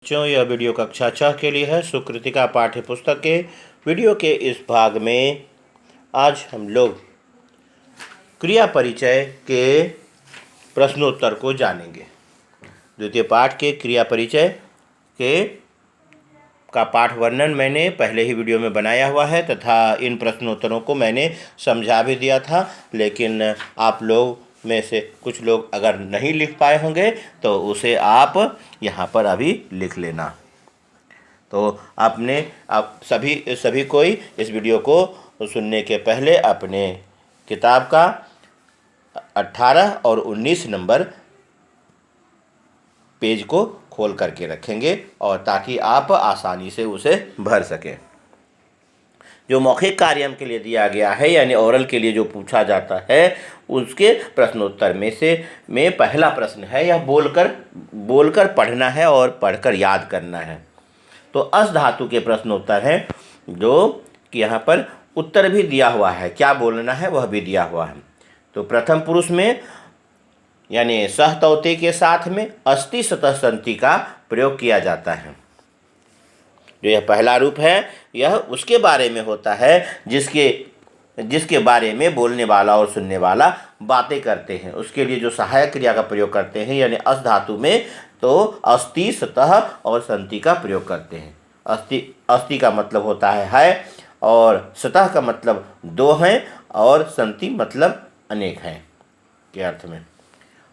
बच्चों, यह वीडियो कक्षा 6 के लिए है। सुकृतिका पाठ्य पुस्तक के वीडियो के इस भाग में आज हम लोग क्रिया परिचय के प्रश्नोत्तर को जानेंगे। द्वितीय पाठ के क्रिया परिचय के का पाठ वर्णन मैंने पहले ही वीडियो में बनाया हुआ है तथा इन प्रश्नोत्तरों को मैंने समझा भी दिया था, लेकिन आप लोग में से कुछ लोग अगर नहीं लिख पाए होंगे तो उसे आप यहाँ पर अभी लिख लेना। तो आप सभी कोई इस वीडियो को सुनने के पहले अपने किताब का 18 और 19 नंबर पेज को खोल करके रखेंगे और ताकि आप आसानी से उसे भर सकें। जो मौखिक कार्य के लिए दिया गया है यानी ओरल के लिए जो पूछा जाता है उसके प्रश्नोत्तर में पहला प्रश्न है, यह बोलकर पढ़ना है और पढ़कर याद करना है। तो अस धातु के प्रश्नोत्तर हैं जो कि यहाँ पर उत्तर भी दिया हुआ है, क्या बोलना है वह भी दिया हुआ है। तो प्रथम पुरुष में यानी सह तौते के साथ में अस्ति सतह संति का प्रयोग किया जाता है। जो यह पहला रूप है यह उसके बारे में होता है जिसके बारे में बोलने वाला और सुनने वाला बातें करते हैं। उसके लिए जो सहायक क्रिया का प्रयोग करते हैं यानी अस धातु में तो अस्ति सतह और संति का प्रयोग करते हैं। अस्ति का मतलब होता है और सतह का मतलब दो हैं और संति मतलब अनेक हैं के अर्थ में।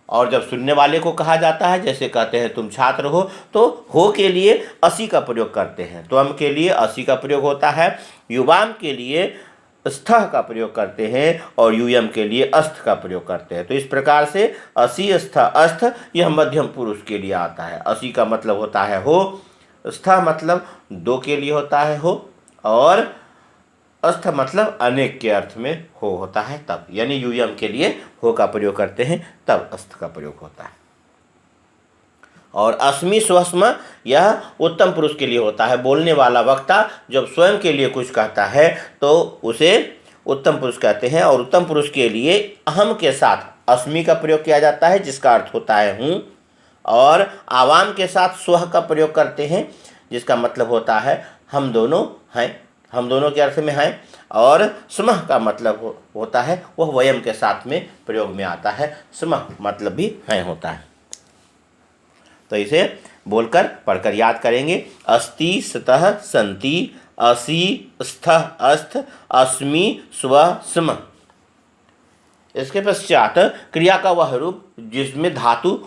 और जब सुनने वाले को कहा जाता है, जैसे कहते हैं तुम छात्र हो, तो हो के लिए असि का प्रयोग करते हैं, त्वम के लिए असि का प्रयोग होता है, युवाम के लिए स्थः का प्रयोग करते हैं और यूयम के लिए अस्थ का प्रयोग करते हैं। तो इस प्रकार से असि स्थ अस्थ यह मध्यम पुरुष के लिए आता है। असि का मतलब होता है हो, स्थ मतलब दो के लिए होता है हो, और अस्थ मतलब अनेक के अर्थ में हो होता है तब, यानी यूयम के लिए हो का प्रयोग करते हैं तब अस्थ का प्रयोग होता है। और अस्मि स्वस्म यह उत्तम पुरुष के लिए होता है। बोलने वाला वक्ता जब स्वयं के लिए कुछ कहता है तो उसे उत्तम पुरुष कहते हैं। और उत्तम पुरुष के लिए अहम के साथ अस्मि का प्रयोग किया जाता है जिसका अर्थ होता है हूँ, और आवाम के साथ स्वह का प्रयोग करते हैं जिसका मतलब होता है हम दोनों हैं, हम दोनों के अर्थ में हैं। और स्मः का मतलब होता है वह वयम के साथ में प्रयोग में आता है, स्मः मतलब भी हैं होता है। तो इसे बोलकर पढ़कर याद करेंगे। अस्ति सतः संति असि स्थः अस्थ अस्मि स्व स्म। इसके पश्चात क्रिया का वह रूप जिसमें धातु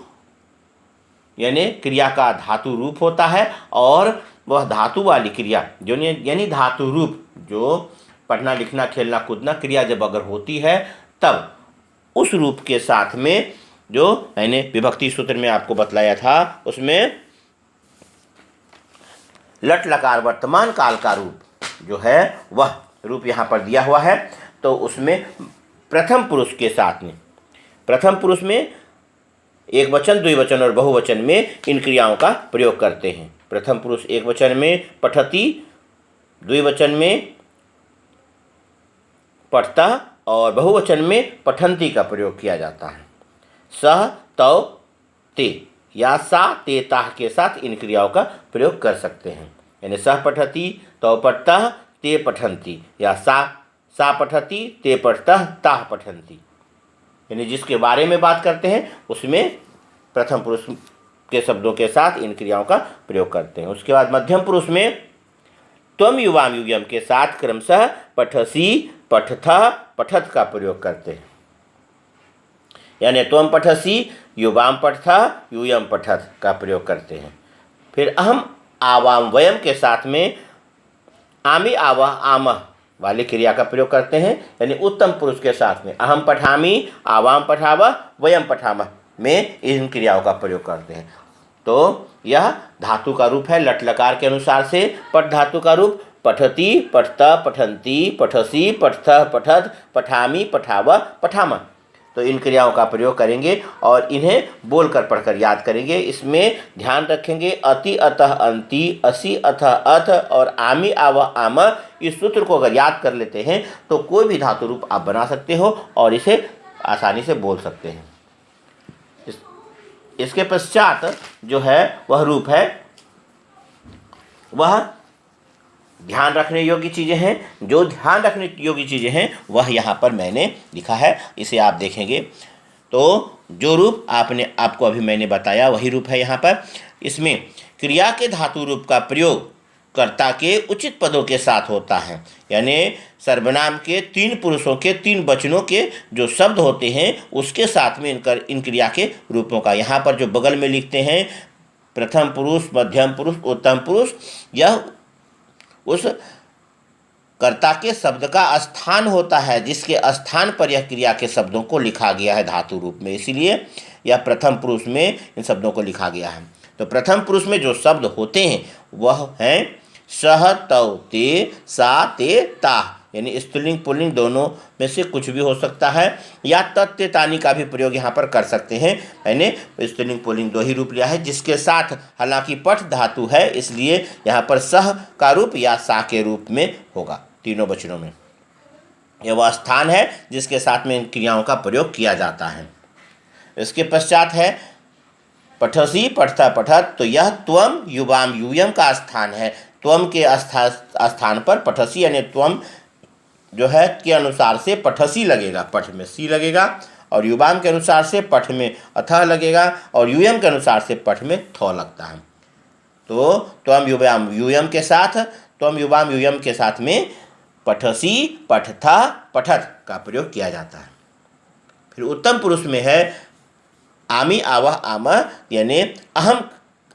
यानी क्रिया का धातु रूप होता है, और वह धातु वाली क्रिया जो यानी धातु रूप जो पढ़ना लिखना खेलना कूदना क्रिया जब अगर होती है तब उस रूप के साथ में जो मैंने विभक्ति सूत्र में आपको बतलाया था उसमें लट लकार वर्तमान काल का रूप जो है वह रूप यहाँ पर दिया हुआ है। तो उसमें प्रथम पुरुष के साथ में, प्रथम पुरुष में एक वचन द्विवचन और बहुवचन में इन क्रियाओं का प्रयोग करते हैं। प्रथम पुरुष एक वचन में पठति, द्विवचन में पठता और बहुवचन में पठन्ति का प्रयोग किया जाता है। सह तौ ते या सा ते ताह के साथ इन क्रियाओं का प्रयोग कर सकते हैं। यानी सह पठति तौ पठतः ते पठन्ति, या सा पठति ते पठतः ताह पठन्ति। यानी जिसके बारे में बात करते हैं उसमें प्रथम पुरुष के शब्दों के साथ इन क्रियाओं का प्रयोग करते हैं। उसके बाद मध्यम पुरुष में त्वम युवाम युयम के साथ क्रमशः पठसि पठथः पठत का प्रयोग करते हैं। यानी त्वम पठसि युवाम पठथः यूयम पठत का प्रयोग करते हैं। फिर अहम आवाम वयम के साथ में आमि आवह आमह वाली क्रिया का प्रयोग करते हैं। यानी उत्तम पुरुष के साथ में अहम पठामि आवाम पठावह वयम पठामह में इन क्रियाओं का प्रयोग करते हैं। तो यह धातु का रूप है। लट लकार के अनुसार से पठ धातु का रूप पठति पठता पठन्ति पठसि पठतः पठत पठामि पठावह पठामह। तो इन क्रियाओं का प्रयोग करेंगे और इन्हें बोलकर पढ़कर याद करेंगे। इसमें ध्यान रखेंगे अति अतः अंति, असि अतः अथ और आमि आवह आम। इस सूत्र को अगर याद कर लेते हैं तो कोई भी धातु रूप आप बना सकते हो और इसे आसानी से बोल सकते हैं। इसके पश्चात जो है वह रूप है वह ध्यान रखने योग्य चीज़ें हैं। जो ध्यान रखने योग्य चीज़ें हैं वह यहाँ पर मैंने लिखा है, इसे आप देखेंगे तो जो रूप आपको अभी मैंने बताया वही रूप है यहाँ पर। इसमें क्रिया के धातु रूप का प्रयोग कर्ता के उचित पदों के साथ होता है, यानी सर्वनाम के 3 पुरुषों के 3 वचनों के जो शब्द होते हैं उसके साथ में इन क्रिया के रूपों का, यहाँ पर जो बगल में लिखते हैं प्रथम पुरुष, मध्यम पुरुष, उत्तम पुरुष, यह उस कर्ता के शब्द का स्थान होता है जिसके स्थान पर यह क्रिया के शब्दों को लिखा गया है धातु रूप में, इसीलिए यह प्रथम पुरुष में इन शब्दों को लिखा गया है। तो प्रथम पुरुष में जो शब्द होते हैं वह हैं सह, तव, ते, सा, ते, ता, यानी स्त्रीलिंग पुल्लिंग दोनों में से कुछ भी हो सकता है, या तत्ते तानी का भी प्रयोग यहाँ पर कर सकते हैं। मैंने स्त्रीलिंग पुल्लिंग 2 ही रूप लिया है, जिसके साथ हालांकि पठ धातु है इसलिए यहाँ पर सह का रूप या सा के रूप में होगा तीनों वचनों में। यह वह स्थान है जिसके साथ में इन क्रियाओं का प्रयोग किया जाता है। इसके पश्चात है पठसी, पठता, पठत, तो यह त्वम, युवाम, यूयम का स्थान है। त्वम के स्थान पर पठसी यानी त्वम जो है के अनुसार से पठसी लगेगा, पठ में सी लगेगा, और युवाम के अनुसार से पठ में अथः लगेगा, और यूयम के अनुसार से पठ में थ लगता है। तो त्वम, युवाम, यूयम के साथ, त्वम, युवाम, यूयम के साथ में पठसी, पठथा, पठत का प्रयोग किया जाता है। फिर उत्तम पुरुष में है आमी, आवह, आम, यानी अहम,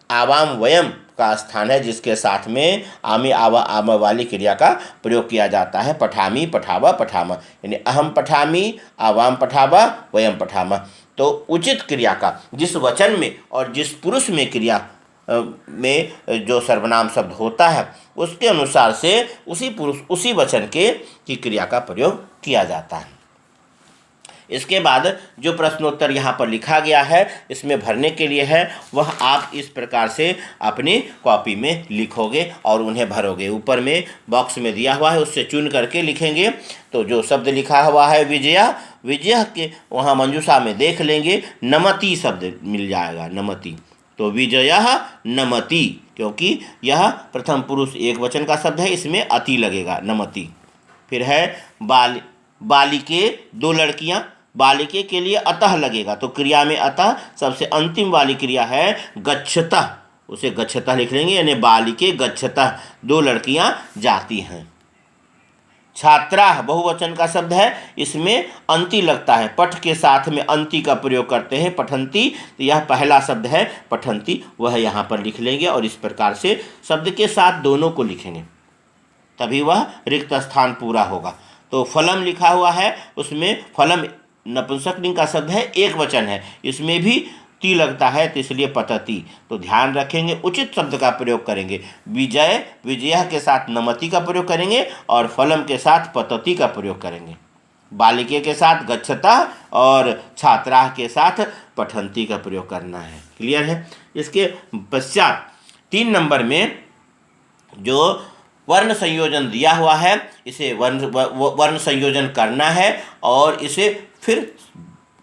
आवाम, वयम का स्थान है जिसके साथ में आमी, आवा, आम वाली क्रिया का प्रयोग किया जाता है। पठामी, पठावा, पठामा, यानी अहम पठामी, आवाम पठावा, वयम पठामा। तो उचित क्रिया का जिस वचन में और जिस पुरुष में क्रिया में जो सर्वनाम शब्द होता है उसके अनुसार से उसी पुरुष उसी वचन की क्रिया का प्रयोग किया जाता है। इसके बाद जो प्रश्नोत्तर यहाँ पर लिखा गया है इसमें भरने के लिए है वह आप इस प्रकार से अपनी कॉपी में लिखोगे और उन्हें भरोगे। ऊपर में बॉक्स में दिया हुआ है उससे चुन करके लिखेंगे। तो जो शब्द लिखा हुआ है विजया, विजय के वहाँ मंजूषा में देख लेंगे नमति शब्द मिल जाएगा, नमति। तो विजयः नमति, क्योंकि यह प्रथम पुरुष एक वचन का शब्द है, इसमें अति लगेगा, नमति। फिर है बालिके, 2 लड़कियां, बालिके के लिए अतः लगेगा, तो क्रिया में अतः सबसे अंतिम वाली क्रिया है गच्छतः, उसे गच्छतः लिख लेंगे, यानी बालिके गच्छतः, 2 लड़कियां जाती हैं। छात्रा बहुवचन का शब्द है, इसमें अंति लगता है, पठ के साथ में अंति का प्रयोग करते हैं, पठंती, तो यह पहला शब्द है पठंती, वह यहाँ पर लिख लेंगे और इस प्रकार से शब्द के साथ दोनों को लिखेंगे तभी वह रिक्त स्थान पूरा होगा। तो फलम लिखा हुआ है, उसमें फलम नपुंसक लिंग का शब्द है, एक वचन है, इसमें भी ती लगता है तो इसलिए पतती। तो ध्यान रखेंगे उचित शब्द का प्रयोग करेंगे। विजय, विजय के साथ नमति का प्रयोग करेंगे और फलम के साथ पतती का प्रयोग करेंगे। बालिके के साथ गच्छता और छात्रा के साथ पठंती का प्रयोग करना है। क्लियर है। इसके पश्चात 3 नंबर में जो वर्ण संयोजन दिया हुआ है इसे वर्ण संयोजन करना है और इसे फिर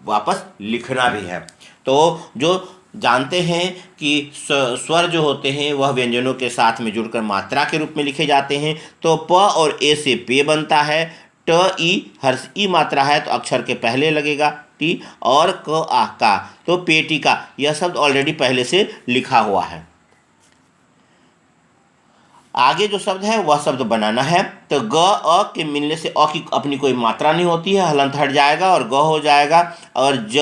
वापस लिखना भी है। तो जो जानते हैं कि स्वर जो होते हैं वह व्यंजनों के साथ में जुड़कर मात्रा के रूप में लिखे जाते हैं। तो प और ए से पे बनता है, ट ई हर्ष ई मात्रा है तो अक्षर के पहले लगेगा टी, और क आ का, तो पेटिका, यह शब्द ऑलरेडी पहले से लिखा हुआ है। आगे जो शब्द है वह शब्द बनाना है। तो ग अ के मिलने से अ की अपनी कोई मात्रा नहीं होती है, हलंत हट जाएगा और ग हो जाएगा, और ज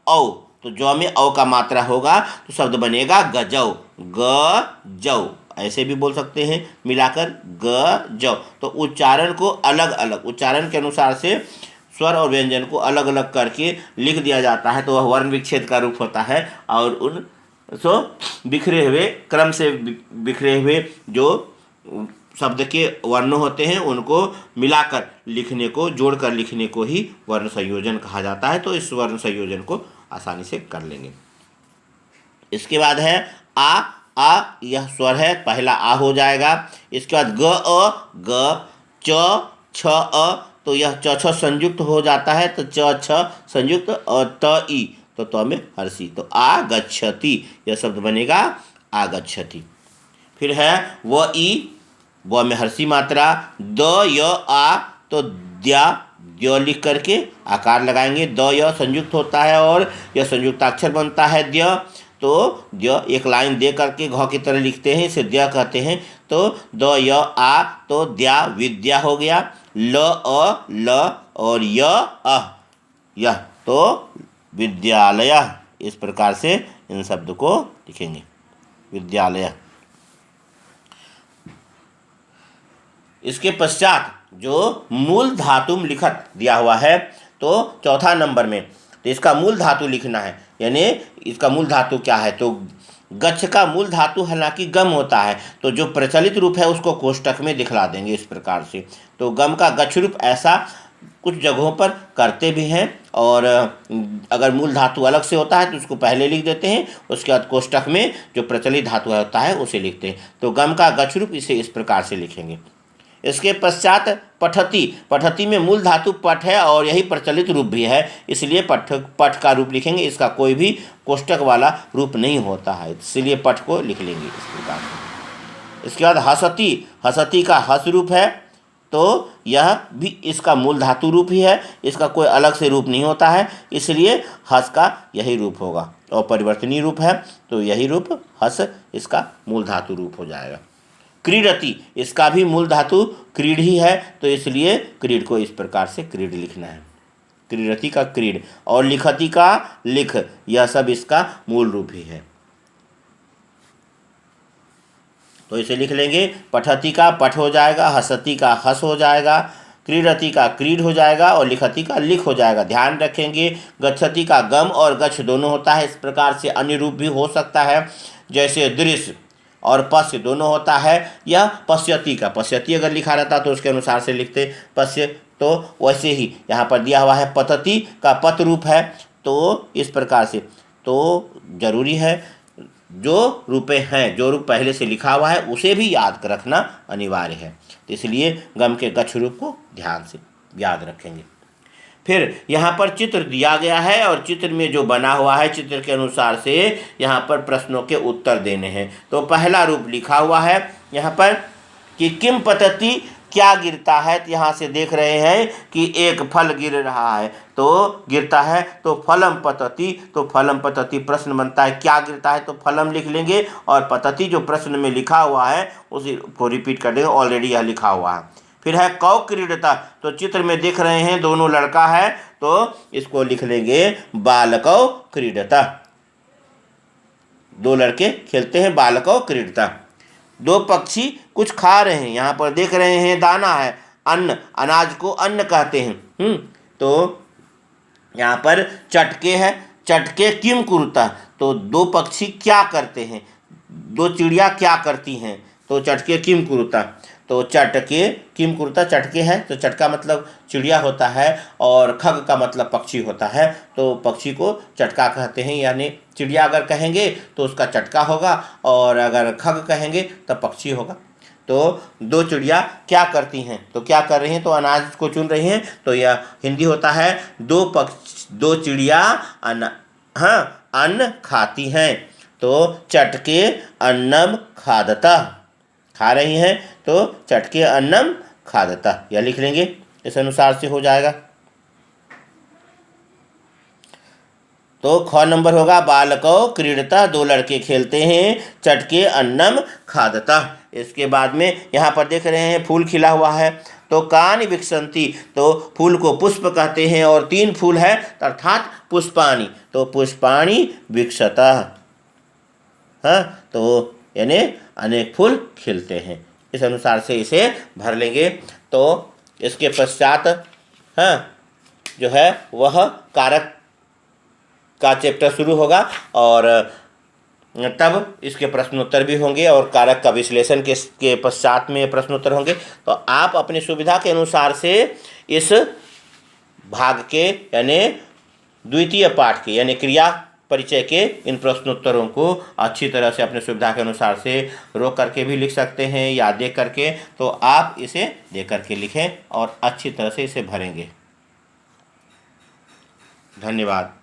औ, तो ज में औ का मात्रा होगा तो शब्द बनेगा गजौ, ग जौ, ऐसे भी बोल सकते हैं मिलाकर ग जौ। तो उच्चारण को अलग अलग उच्चारण के अनुसार से स्वर और व्यंजन को अलग अलग करके लिख दिया जाता है, तो वह वर्ण विच्छेद का रूप होता है। और उन बिखरे हुए क्रम से बिखरे हुए जो शब्द के वर्ण होते हैं उनको मिलाकर लिखने को, जोड़कर लिखने को ही वर्ण संयोजन कहा जाता है। तो इस वर्ण संयोजन को आसानी से कर लेंगे। इसके बाद है आ, यह स्वर है, पहला आ हो जाएगा। इसके बाद ग अ, ग, च छ अ, तो यह च छ संयुक्त हो जाता है, तो च छ संयुक्त, और त ई, तो में हर्षी, तो आ गच्छति, यह शब्द बनेगा आगच्छति। फिर है व ई, व में हर्षी मात्रा, द य आ, तो द्या, द्य लिख करके आकार लगाएंगे। द य संयुक्त होता है और यह संयुक्ताक्षर बनता है द्य, तो द्य एक लाइन दे करके घ की तरह लिखते हैं, इसे द्य कहते हैं। तो द य आ, तो द्या विद्या हो गया। ल अ ल और य अ, यह तो विद्यालय। इस प्रकार से इन शब्द को लिखेंगे, विद्यालय। इसके पश्चात जो मूल धातु लिखत दिया हुआ है, तो चौथा नंबर में तो इसका मूल धातु लिखना है। यानी इसका मूल धातु क्या है, तो गच्छ का मूल धातु हालांकि गम होता है, तो जो प्रचलित रूप है उसको कोष्टक में दिखला देंगे इस प्रकार से। तो गम का गच्छ रूप ऐसा कुछ जगहों पर करते भी हैं, और अगर मूल धातु अलग से होता है तो उसको पहले लिख देते हैं, उसके बाद कोष्टक में जो प्रचलित धातु होता है उसे लिखते हैं। तो गम का गच्छ रूप इसे इस प्रकार से लिखेंगे। इसके पश्चात पठती, पठती में मूल धातु पठ है और यही प्रचलित रूप भी है, इसलिए पठ का रूप लिखेंगे। इसका कोई भी कोष्टक वाला रूप नहीं होता है, इसलिए पठ को लिख लेंगे इस प्रकार से। इसके बाद हसती, हसती का हस रूप है, तो यह भी इसका मूल धातु रूप ही है, इसका कोई अलग से रूप नहीं होता है, इसलिए हस का यही रूप होगा। और परिवर्तनीय रूप है तो यही रूप हस इसका मूल धातु रूप हो जाएगा। क्रीडति, इसका भी मूल धातु क्रीड ही है, तो इसलिए क्रीड को इस प्रकार से क्रीड लिखना है। क्रीडति का क्रीड और लिखति का लिख, यह सब इसका मूल रूप ही है, तो इसे लिख लेंगे। पठति का पठ हो जाएगा, हसति का हस हो जाएगा, क्रीडति का क्रीड हो जाएगा और लिखति का लिख हो जाएगा। ध्यान रखेंगे गच्छति का गम और गच्छ दोनों होता है, इस प्रकार से अन्य रूप भी हो सकता है, जैसे दृश्य और पश्य दोनों होता है। यह पश्यति का, पश्यति अगर लिखा रहता तो उसके अनुसार से लिखते पश्य, तो वैसे ही यहाँ पर दिया हुआ है पतति का पत रूप है, तो इस प्रकार से। तो जरूरी है जो रूपे हैं, जो रूप पहले से लिखा हुआ है उसे भी याद रखना अनिवार्य है, तो इसलिए गम के गच्छ रूप को ध्यान से याद रखेंगे। फिर यहाँ पर चित्र दिया गया है और चित्र में जो बना हुआ है चित्र के अनुसार से यहाँ पर प्रश्नों के उत्तर देने हैं। तो पहला रूप लिखा हुआ है यहाँ पर कि किम पतति, क्या गिरता है, तो यहाँ से देख रहे हैं कि एक फल गिर रहा है, तो गिरता है तो फलम पतति, तो फलम पतति प्रश्न बनता है, क्या गिरता है तो फलम लिख लेंगे, और पतति जो प्रश्न में लिखा हुआ है उसी को रिपीट कर देंगे, ऑलरेडी यह लिखा हुआ है। फिर है कौ क्रीडता, तो चित्र में देख रहे हैं दोनों लड़का है, तो इसको लिख लेंगे बालकौ क्रीडता, दो लड़के खेलते हैं, बालकौ क्रीडता। दो पक्षी कुछ खा रहे हैं, यहाँ पर देख रहे हैं दाना है, अन्न, अनाज को अन्न कहते हैं। तो यहाँ पर चटके है, चटके किम कुरुता, तो दो पक्षी क्या करते हैं, दो चिड़िया क्या करती हैं, तो चटके किम कुरुता, तो चटके किम कुरुता चटके है, तो चटका मतलब चिड़िया होता है और खग का मतलब पक्षी होता है, तो पक्षी को चटका कहते हैं। यानी चिड़िया अगर कहेंगे तो उसका चटका होगा, और अगर खग कहेंगे तो पक्षी होगा। तो दो चिड़िया क्या करती हैं, तो क्या कर रही हैं, तो अनाज को चुन रही हैं, तो यह हिंदी होता है दो चिड़िया अन्न खाती हैं, तो चटके अन्नम खादता, खा रही हैं, तो चटके अन्नम खादता, यह लिख लेंगे, इस अनुसार से हो जाएगा। तो ख नंबर होगा बालकौ क्रीडता, दो लड़के खेलते हैं, चटके अन्नम खादता। इसके बाद में यहाँ पर देख रहे हैं फूल खिला हुआ है, तो कानि विकसंती, तो फूल को पुष्प कहते हैं और तीन फूल है अर्थात पुष्पाणि, तो पुष्पाणि विकसता, हाँ, तो यानी अनेक फूल खिलते हैं, इस अनुसार से इसे भर लेंगे। तो इसके पश्चात जो है वह कारक का चैप्टर शुरू होगा, और तब इसके प्रश्नोत्तर भी होंगे और कारक का विश्लेषण के पश्चात में प्रश्नोत्तर होंगे। तो आप अपनी सुविधा के अनुसार से इस भाग के यानी द्वितीय पाठ के यानी क्रिया परिचय के इन प्रश्नोत्तरों को अच्छी तरह से अपने सुविधा के अनुसार से रोक करके भी लिख सकते हैं या देख करके, तो आप इसे देख करके लिखें और अच्छी तरह से इसे भरेंगे। धन्यवाद।